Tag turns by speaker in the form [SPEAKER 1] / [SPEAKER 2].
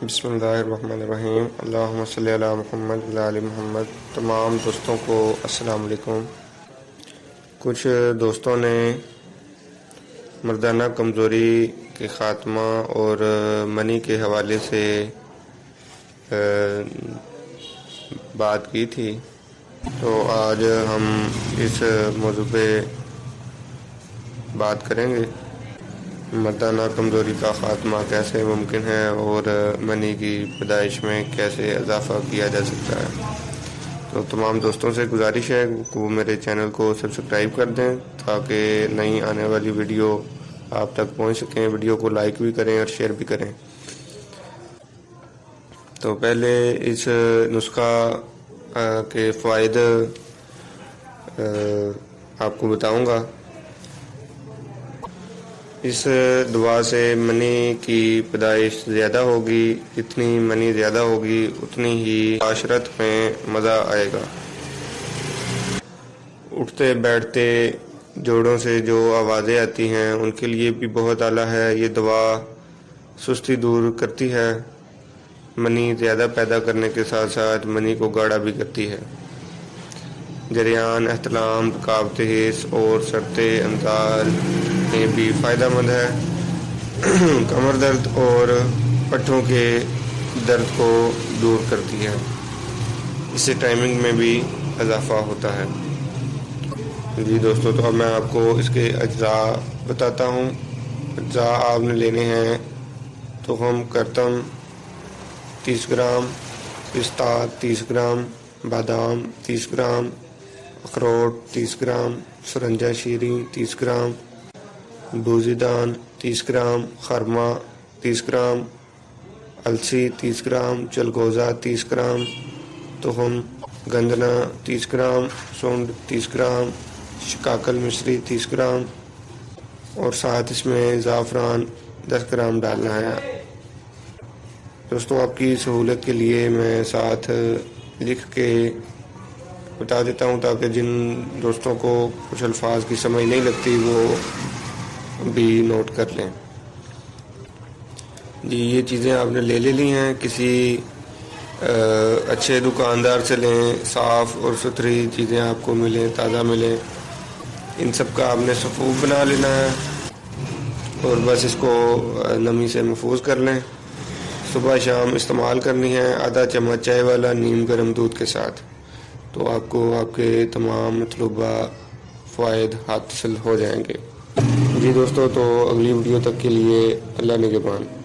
[SPEAKER 1] بسم اللہ الرحمن الرحیم، اللہم صلی علی محمد وعلی آل محمد۔ تمام دوستوں کو السلام علیکم۔ کچھ دوستوں نے مردانہ کمزوری کے خاتمہ اور منی کے حوالے سے بات کی تھی، تو آج ہم اس موضوع پہ بات کریں گے۔ مردانہ کمزوری کا خاتمہ کیسے ممکن ہے اور منی کی پیدائش میں کیسے اضافہ کیا جا سکتا ہے۔ تو تمام دوستوں سے گزارش ہے کہ وہ میرے چینل کو سبسکرائب کر دیں تاکہ نئی آنے والی ویڈیو آپ تک پہنچ سکیں۔ ویڈیو کو لائک بھی کریں اور شیئر بھی کریں۔ تو پہلے اس نسخہ کے فوائد آپ کو بتاؤں گا۔ اس دعا سے منی کی پیدائش زیادہ ہوگی، جتنی منی زیادہ ہوگی اتنی ہی معاشرت میں مزہ آئے گا۔ اٹھتے بیٹھتے جوڑوں سے جو آوازیں آتی ہیں ان کے لیے بھی بہت اعلیٰ ہے۔ یہ دعا سستی دور کرتی ہے، منی زیادہ پیدا کرنے کے ساتھ ساتھ منی کو گاڑھا بھی کرتی ہے۔ جریان، احتلام، رکاوٹ حس اور سرطِ انتظار میں بھی فائدہ مند ہے۔ کمر درد اور پٹھوں کے درد کو دور کرتی ہے۔ اس سے ٹائمنگ میں بھی اضافہ ہوتا ہے۔ جی دوستو، تو اب میں آپ کو اس کے اجزاء بتاتا ہوں۔ اجزاء آپ نے لینے ہیں تخم کرتم 30 گرام، پستہ 30 گرام، بادام 30 گرام، اخروٹ 30 گرام، سرنجہ شیریں 30 گرام، بوزی دان 30 گرام، خرما 30 گرام، السی 30 گرام، چلگوزہ 30 گرام، تخم گندنا 30 گرام، سونڈ 30 گرام، شکاکل مصری 30 گرام اور ساتھ اس میں زعفران 10 گرام ڈالنا ہے۔ دوستوں، آپ کی سہولت کے لیے میں ساتھ لکھ کے بتا دیتا ہوں تاکہ جن دوستوں کو کچھ الفاظ کی سمجھ نہیں لگتی وہ بھی نوٹ کر لیں۔ جی، یہ چیزیں آپ نے لے لی ہیں، کسی اچھے دکاندار سے لیں، صاف اور ستھری چیزیں آپ کو ملیں، تازہ ملیں۔ ان سب کا آپ نے صفوف بنا لینا ہے اور بس اس کو نمی سے محفوظ کر لیں۔ صبح شام استعمال کرنی ہے، آدھا چمچ چائے والا نیم گرم دودھ کے ساتھ، تو آپ کو آپ کے تمام مطلوبہ فوائد حاصل ہو جائیں گے۔ جی دوستو، تو اگلی ویڈیو تک کے لیے اللہ نگہبان۔